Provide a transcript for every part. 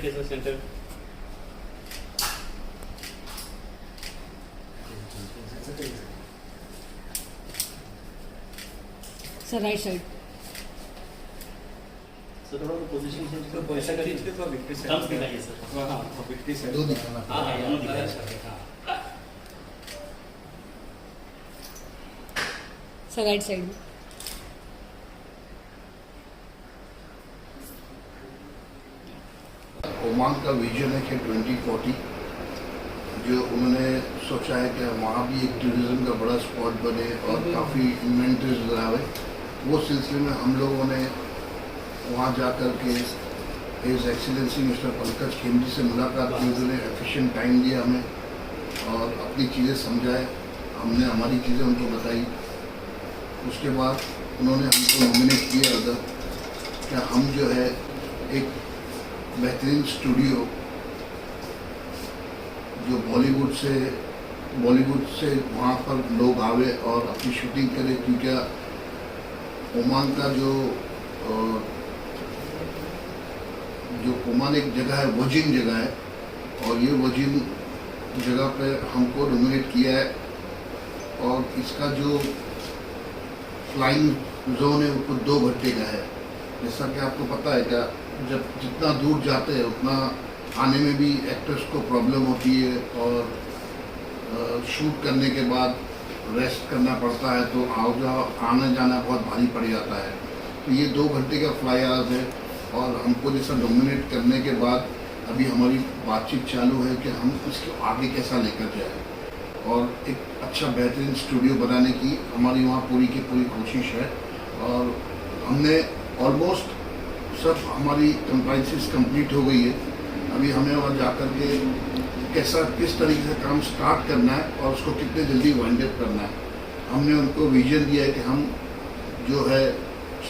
देखिए sir centre. Sir right side. Sir थोड़ा position change तो कर, ऐसा करिए। तो विक्ट्री साइड थम्स दिखाइए सर। हाँ विक्ट्री साइड दो दिखाना हाँ हाँ यहाँ हाँ, दिखाइए। हाँ। Sir right side. ओमान का विजन है कि 2040 जो उन्होंने सोचा है कि वहाँ भी एक टूरिज्म का बड़ा स्पॉट बने और काफ़ी इन्वेंटरीज आवे। वो सिलसिले में हम लोगों ने वहाँ जाकर के his excellency mister Pankaj Khimji से मुलाकात की। उन्होंने एफिशिएंट टाइम दिया हमें और अपनी चीज़ें समझाए, हमने हमारी चीज़ें उनको बताई। उसके बाद उन्होंने हमको नॉमिनेट किया उधर कि हम जो है एक बेहतरीन स्टूडियो जो बॉलीवुड से वहाँ पर लोग आवे और अपनी शूटिंग करें, क्योंकि ओमान का जो ओमान एक जगह है, वजीन जगह है, और ये वजीन जगह पे हमको नॉमिनेट किया है। और इसका जो फ्लाइंग जोन है वो 2 घंटे का है। जैसा कि आपको पता है क्या, जब जितना दूर जाते हैं उतना आने में भी एक्टर्स को प्रॉब्लम होती है और शूट करने के बाद रेस्ट करना पड़ता है, तो आना जाना बहुत भारी पड़ जाता है। तो ये 2 घंटे का फ्लाई आवर्स है और हमको जैसा डोमिनेट करने के बाद अभी हमारी बातचीत चालू है कि हम इसको आगे कैसा लेकर जाए और एक अच्छा बेहतरीन स्टूडियो बनाने की हमारी वहाँ पूरी की पूरी कोशिश है। और हमने ऑलमोस्ट सब हमारी कंप्लाइंसेस कंप्लीट हो गई है। अभी हमें वहाँ जाकर के किस तरीके से काम स्टार्ट करना है और उसको कितने जल्दी वाइंड अप करना है। हमने उनको विजन दिया है कि हम जो है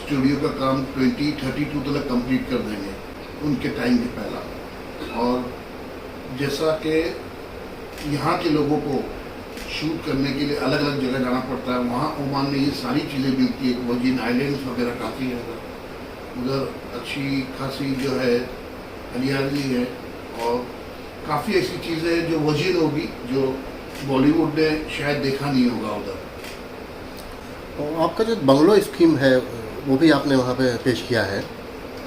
स्टूडियो का काम 2032 तक कंप्लीट कर देंगे उनके टाइम के पहला। और जैसा कि यहाँ के लोगों को शूट करने के लिए अलग अलग जगह जाना पड़ता है, वहाँ ओमान में ये सारी चीज़ें मिलती है। वजीन आइलैंड्स वगैरह काफ़ी है उधर अच्छी खासी जो है हरियाली है और काफ़ी ऐसी चीज़ें हैं जो वजीन होगी जो बॉलीवुड ने शायद देखा नहीं होगा उधर। और आपका जो बंगलो स्कीम है वो भी आपने वहाँ पे पेश किया है।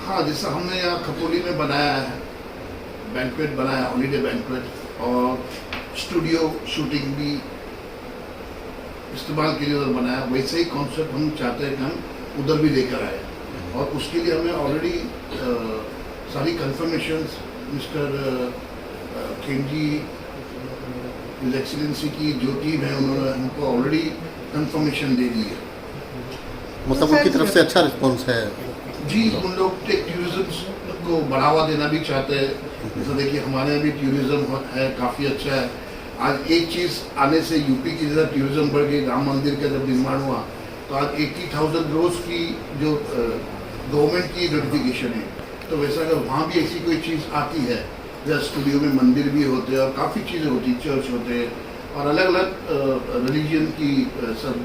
हाँ, जैसा हमने यहाँ खपोली में बनाया है, बैंक्वेट बनाया, हॉलीडे बैंक्वेट, और स्टूडियो शूटिंग भी इस्तेमाल के लिए उधर बनाया, वैसे ही कॉन्सेप्ट हम चाहते हैं कि हम उधर भी लेकर आए। और उसके लिए हमें ऑलरेडी सारी confirmations mister Khimji his excellency की जो टीम है उन्होंने हमको ऑलरेडी कंफर्मेशन दे दी है। मतलब उनकी तरफ से अच्छा रिस्पॉन्स है जी, उन लोग टूरिज्म को बढ़ावा देना भी चाहते हैं। जैसे देखिए हमारे यहाँ भी टूरिज्म है, काफ़ी अच्छा है। आज एक चीज़ आने से यूपी की जैसा टूरिज्म बढ़ गई, राम मंदिर का जब निर्माण हुआ तो आज 80,000 रोज की जो गवर्नमेंट की नोटिफिकेशन है, तो वैसा अगर वहाँ भी ऐसी कोई चीज़ आती है, जैसे स्टूडियो में मंदिर भी होते हैं और काफ़ी चीज़ें होती, चर्च होते हैं और अलग अलग रिलीजन की सब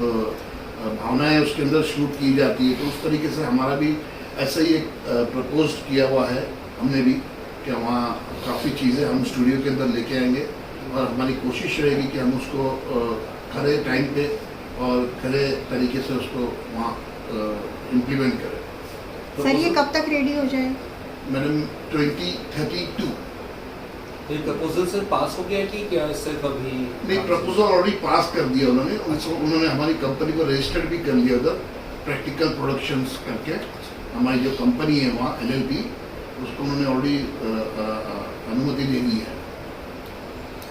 भावनाएं उसके अंदर शूट की जाती है। तो उस तरीके से हमारा भी ऐसा ही एक प्रपोज किया हुआ है हमने भी कि वहाँ काफ़ी चीज़ें हम स्टूडियो के अंदर लेके आएंगे और हमारी कोशिश रहेगी कि हम उसको खरे टाइम पे और खरे तरीके से उसको वहाँ इम्प्लीमेंट करें। सर ये कब तक रेडी हो जाए? मैडम 2032। तो ये प्रपोजल सर पास हो गया कि क्या सिर्फ अभी? नहीं, प्रपोजल ऑलरेडी पास कर दिया उन्होंने। उन्होंने हमारी कंपनी को रजिस्टर्ड भी कर लिया उधर, प्रैक्टिकल प्रोडक्शंस करके। हमारी जो कंपनी है वहाँ LLP, उसको उन्होंने ऑलरेडी अनुमति दे दी है।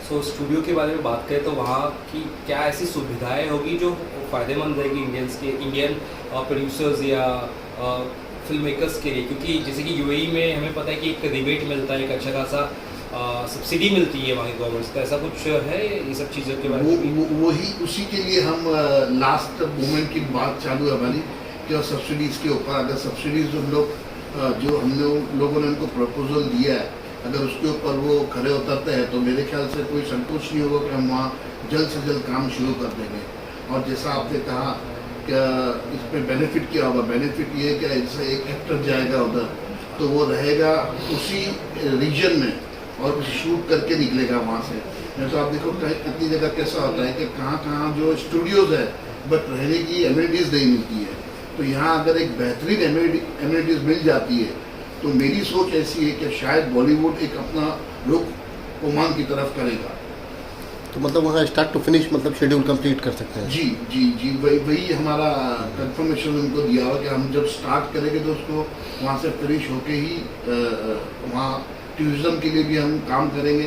सो स्टूडियो के बारे में बात करें तो वहाँ की क्या ऐसी सुविधाएं होगी जो फ़ायदेमंद रहेगी इंडियन प्रोड्यूसर्स या फिल्म मेकर्स के लिए? क्योंकि जैसे कि UAE में हमें पता है कि एक रिबेट मिलता है, एक अच्छा खासा सब्सिडी मिलती है वहाँ की गवर्नमेंट से। ऐसा कुछ है ये सब चीज़ों के बारे में? वही उसी के लिए हम लास्ट मोमेंट की बात चालू है हमारी कि सब्सिडीज़ के ऊपर, अगर सब्सिडीज़ हम लोग जो हम लोगों ने उनको प्रपोजल दिया है, अगर उसके ऊपर वो खड़े उतरते हैं तो मेरे ख्याल से कोई संकोच नहीं होगा कि हम वहाँ जल्द से जल्द काम शुरू कर देंगे। और जैसा आपने कहा कि इसमें बेनिफिट क्या होगा, बेनिफिट ये है कि जैसे एक एक्टर जाएगा उधर तो वो रहेगा उसी रीजन में और शूट करके निकलेगा वहाँ से। नहीं तो आप देखो कितनी जगह कैसा होता है कि कहाँ जो स्टूडियोज है बट रहने की एमिनिटीज़ नहीं मिलती है। तो यहाँ अगर एक बेहतरीन एमिनिटीज़ मिल जाती है तो मेरी सोच ऐसी है कि शायद बॉलीवुड एक अपना रुख ओमान की तरफ करेगा। तो मतलब वहाँ स्टार्ट टू फिनिश मतलब शेड्यूल कंप्लीट कर सकते हैं। जी वही हमारा कंफर्मेशन उनको दिया हुआ कि हम जब स्टार्ट करेंगे तो उसको वहाँ से फिनिश होके ही वहाँ टूरिज्म के लिए भी हम काम करेंगे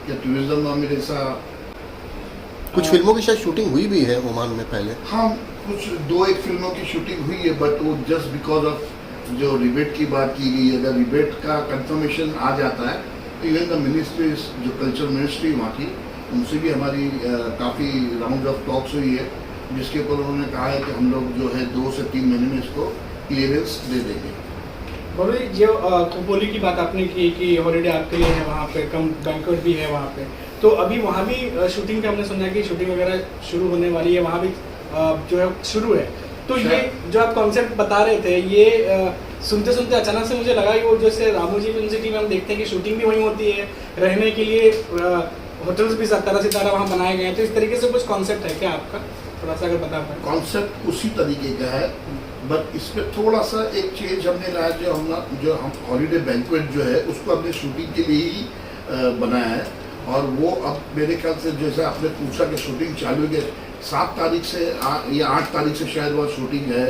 कि टूरिज्म में मेरे साथ कुछ फिल्मों की शायद शूटिंग हुई भी है ओमान में पहले। हाँ, कुछ 2-1 फिल्मों की शूटिंग हुई है बट वो जस्ट बिकॉज ऑफ जो रिबेट की बात की गई, अगर रिबेट का कंफर्मेशन आ जाता है तो इवन द मिनिस्ट्री जो कल्चर मिनिस्ट्री वहाँ की उनसे भी हमारी काफ़ी राउंड ऑफ टॉक्स हुई है जिसके ऊपर उन्होंने कहा है कि हम लोग जो है 2 से 3 महीने में इसको क्लियरेंस दे देंगे। बोलो जो कोपोली की बात आपने की कि हॉलीडे आपके लिए है वहाँ पे, कम बैंक्वेट भी है वहाँ पे, तो अभी वहाँ भी शूटिंग का हमने सुना है कि शूटिंग वगैरह शुरू होने वाली है, वहाँ भी जो है शुरू है। तो ये जो आप कॉन्सेप्ट बता रहे थे ये सुनते सुनते अचानक से मुझे लगा कि वो जैसे रामू जी फिल्म सिटी में हम देखते हैं कि शूटिंग भी वहीं होती है, रहने के लिए होटल्स भी तरह सितारा वहाँ बनाए गए हैं, तो इस तरीके से कुछ कॉन्सेप्ट है क्या आपका? थोड़ा सा अगर बता पाए। कॉन्सेप्ट उसी तरीके का है बट इसमें थोड़ा सा एक चेंज हमने लाया जो हम हॉलीडे बैंक्वेट जो है उसको हमने शूटिंग के लिए ही बनाया है। और वो अब मेरे ख्याल से जैसे आपने पूछा कि शूटिंग चालू है 7 तारीख से या 8 तारीख से शायद वो शूटिंग है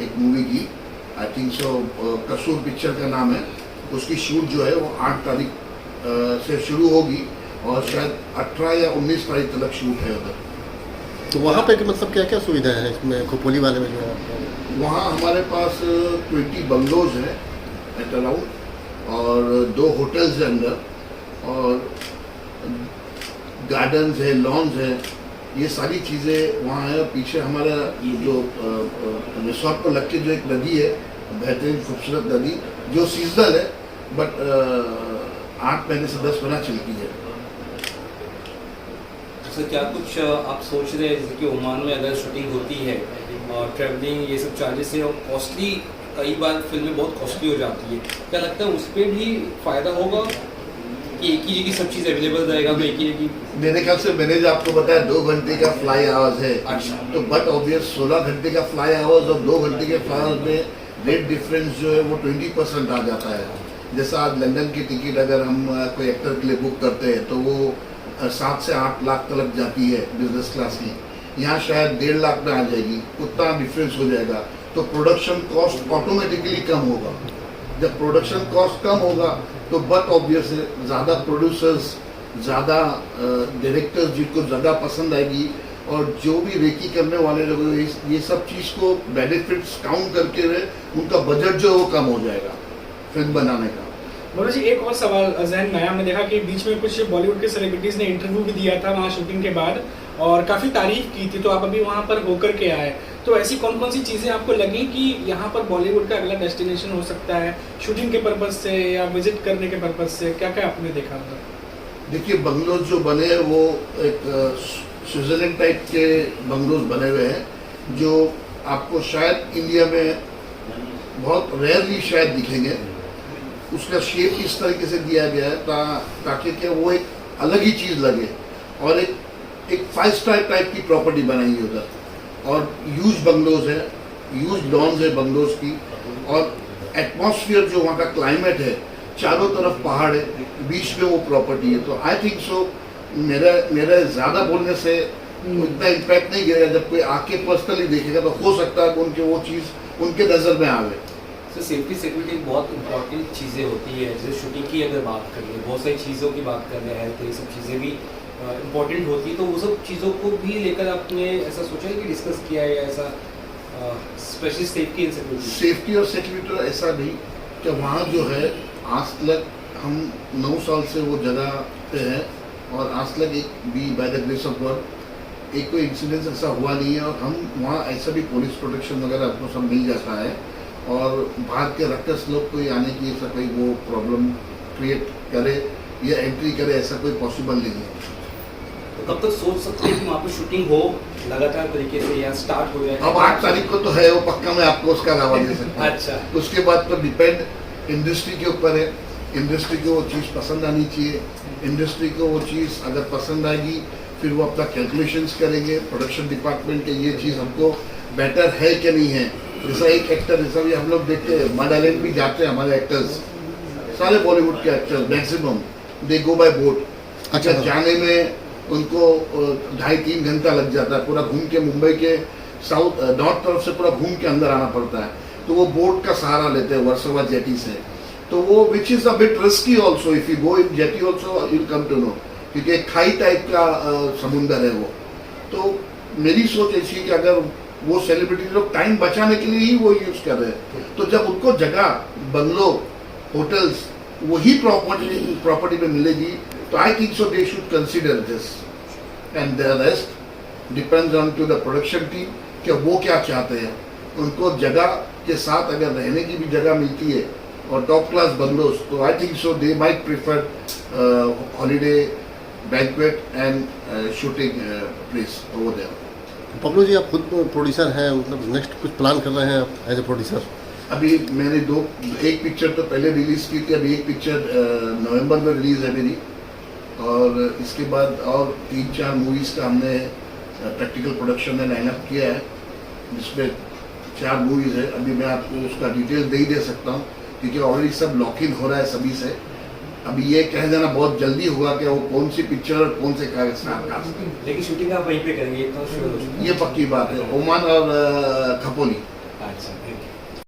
एक मूवी की, आई थिंक सो कसूर पिक्चर का नाम है। उसकी शूट जो है वो 8 तारीख से शुरू होगी और शायद 18 या 19 तारीख तक शूट है उधर। तो वहाँ पे मतलब क्या क्या सुविधा है इसमें खोपोली वाले में जो है? वहाँ हमारे पास 20 बंगलोज हैं एट अराउंड और 2 होटल्स हैं अंदर और गार्डन्स है, लॉन्स है, ये सारी चीज़ें वहाँ है। पीछे हमारा जो रिसोर्ट पर लग के जो एक नदी है, बेहतरीन खूबसूरत नदी जो सीजनल है बट 8 महीने से 10 महीना चलती है। सर क्या कुछ आप सोच रहे हैं जैसे कि ओमान में अगर शूटिंग होती है और ट्रैवलिंग ये सब चार्जेस से और कॉस्टली, कई बार फिल्में बहुत कॉस्टली हो जाती है, क्या लगता है उस पर भी फ़ायदा होगा कि एक ही जगह सब चीज़ अवेलेबल रहेगा? तो एक ही जगह मेरे ख्याल से मैंने जो आपको बताया 2 घंटे का फ्लाई आवर्स है। अच्छा। तो बट ऑब्वियस 16 घंटे का फ्लाई आवर्स और 2 घंटे के फ्लाई आवर्स में रेट डिफरेंस जो है वो 20% आ जाता है। जैसा आज लंदन की टिकट अगर हम कोई एक्टर के लिए बुक करते हैं तो वो 7 से 8 लाख तक जाती है बिजनेस क्लास की, यहाँ शायद 1.5 लाख में आ जाएगी, उतना डिफरेंस हो जाएगा। तो प्रोडक्शन कॉस्ट ऑटोमेटिकली कम होगा। जब प्रोडक्शन कॉस्ट कम होगा तो बट ऑब्वियस ज़्यादा प्रोड्यूसर्स, ज़्यादा डायरेक्टर्स जिनको ज़्यादा पसंद आएगी और जो भी रेकी करने वाले लोग ये सब चीज़ को बेनिफिट्स काउंट करके हुए उनका बजट जो है वो कम हो जाएगा फिल्म बनाने का। बोलो जी एक और सवाल जहन में आया, हमने देखा कि बीच में कुछ बॉलीवुड के सेलिब्रिटीज़ ने इंटरव्यू भी दिया था वहाँ शूटिंग के बाद और काफ़ी तारीफ की थी, तो आप अभी वहाँ पर होकर के आए, तो ऐसी कौन कौन सी चीज़ें आपको लगी कि यहाँ पर बॉलीवुड का अगला डेस्टिनेशन हो सकता है शूटिंग के पर्पज़ से या विजिट करने के पर्पज़ से? क्या क्या आपने देखा था? देखिए बंगलोज जो बने हैं वो एक स्विट्जरलैंड टाइप के बंगलोज बने हुए हैं जो आपको शायद इंडिया में बहुत रेयरली शायद दिखेंगे। उसका शेप इस तरीके से दिया गया है ताकि क्या वो एक अलग ही चीज़ लगे और एक 5 स्टार टाइप की प्रॉपर्टी बनाई है उधर और ह्यूज बंगलोज है, ह्यूज लॉन्स है बंगलोज की और एटमॉस्फेयर जो वहाँ का क्लाइमेट है, चारों तरफ पहाड़ है, बीच में वो प्रॉपर्टी है। तो आई थिंक सो मेरा ज़्यादा बोलने से उतना इम्पैक्ट नहीं गिरेगा। जब कोई आके पर्सनली देखेगा तो हो सकता है कि उनके वो चीज़ उनके नज़र में आवे। सर सेफ्टी सिक्योरिटी बहुत इंपॉर्टेंट चीज़ें होती है, जैसे शूटिंग की अगर बात करें, बहुत सारी चीज़ों की बात कर रहे हैं तो ये सब चीज़ें भी इम्पॉर्टेंट होती है, तो वो सब चीज़ों को भी लेकर आपने ऐसा सोचा है कि डिस्कस किया है या ऐसा specially safety and security? Safety और सिक्योरिटी ऐसा नहीं कि वहाँ जो है आज तक हम 9 साल से वो जगह पे हैं और आज तक एक भी by the grace of God एक कोई इंसिडेंस ऐसा हुआ नहीं है और हम वहाँ ऐसा भी पुलिस प्रोटेक्शन वगैरह आपको सब मिल जाता है और बाहर के रक्कस लोग कोई आने की ऐसा कोई वो प्रॉब्लम क्रिएट करे या एंट्री करे ऐसा कोई पॉसिबल नहीं है। तो कब तक सोच सकते हैं कि वहाँ पे शूटिंग हो लगातार तरीके से या स्टार्ट हो जाए? अब 8 तारीख को तो है वो पक्का मैं आपको उसका दावा दे सकता हूँ। अच्छा। उसके बाद तो डिपेंड इंडस्ट्री के ऊपर है। इंडस्ट्री को वो चीज़ पसंद आनी चाहिए। इंडस्ट्री को वो चीज़ अगर पसंद आएगी फिर वो अपना कैलकुलेशंस करेंगे प्रोडक्शन डिपार्टमेंट के, ये चीज़ हमको बेटर है कि नहीं है। जैसा एक एक्टर, जैसा भी हम लोग देखते हैं मड आइलैंड भी जाते हैं हमारे एक्टर्स, सारे बॉलीवुड के एक्टर्स मैक्सिमम दे गो बाय बोट। अच्छा, जाने में उनको 2.5-3 घंटा लग जाता है, पूरा घूम के मुंबई के साउथ नॉर्थ तरफ से पूरा घूम के अंदर आना पड़ता है। तो वो बोट का सहारा लेते हैं वर्सोवा जेटी से। तो वो which is a bit risky also, if you go in JT also you come to know, क्योंकि एक खाई टाइप का समुंदर है वो। तो मेरी सोच ऐसी है कि अगर वो सेलिब्रिटी लोग टाइम बचाने के लिए ही वो यूज़ कर रहे हैं, तो जब उनको जगह बंगलो होटल्स वही प्रॉपर्टी में मिलेगी तो I think so they should consider this and the rest depends on to the production team कि वो क्या चाहते हैं। उनको जगह के साथ अगर रहने की भी जगह मिलती है और टॉप क्लास बंगलोज, तो I think so they might prefer holiday banquet and shooting place over there. Pablu ji, आप खुद प्रोड्यूसर हैं, मतलब नेक्स्ट कुछ प्लान कर रहे हैं आप एज ए प्रोड्यूसर? अभी मैंने एक पिक्चर तो पहले रिलीज़ की थी, अभी एक पिक्चर नवंबर में रिलीज़ है मेरी, और इसके बाद और 3-4 मूवीज़ का हमने प्रैक्टिकल प्रोडक्शन में लाइनअप किया है, जिसमें 4 मूवीज़ है। अभी मैं आपको उसका डिटेल दे ही दे सकता हूँ क्योंकि ऑलरेडी सब लॉक इन हो रहा है सभी से। अभी ये कह देना बहुत जल्दी होगा कि वो कौन सी पिक्चर और कौन से कागज, लेकिन शूटिंग आप वहीं पे करेंगे तो ये पक्की बात है, ओमान और खपोली। अच्छा।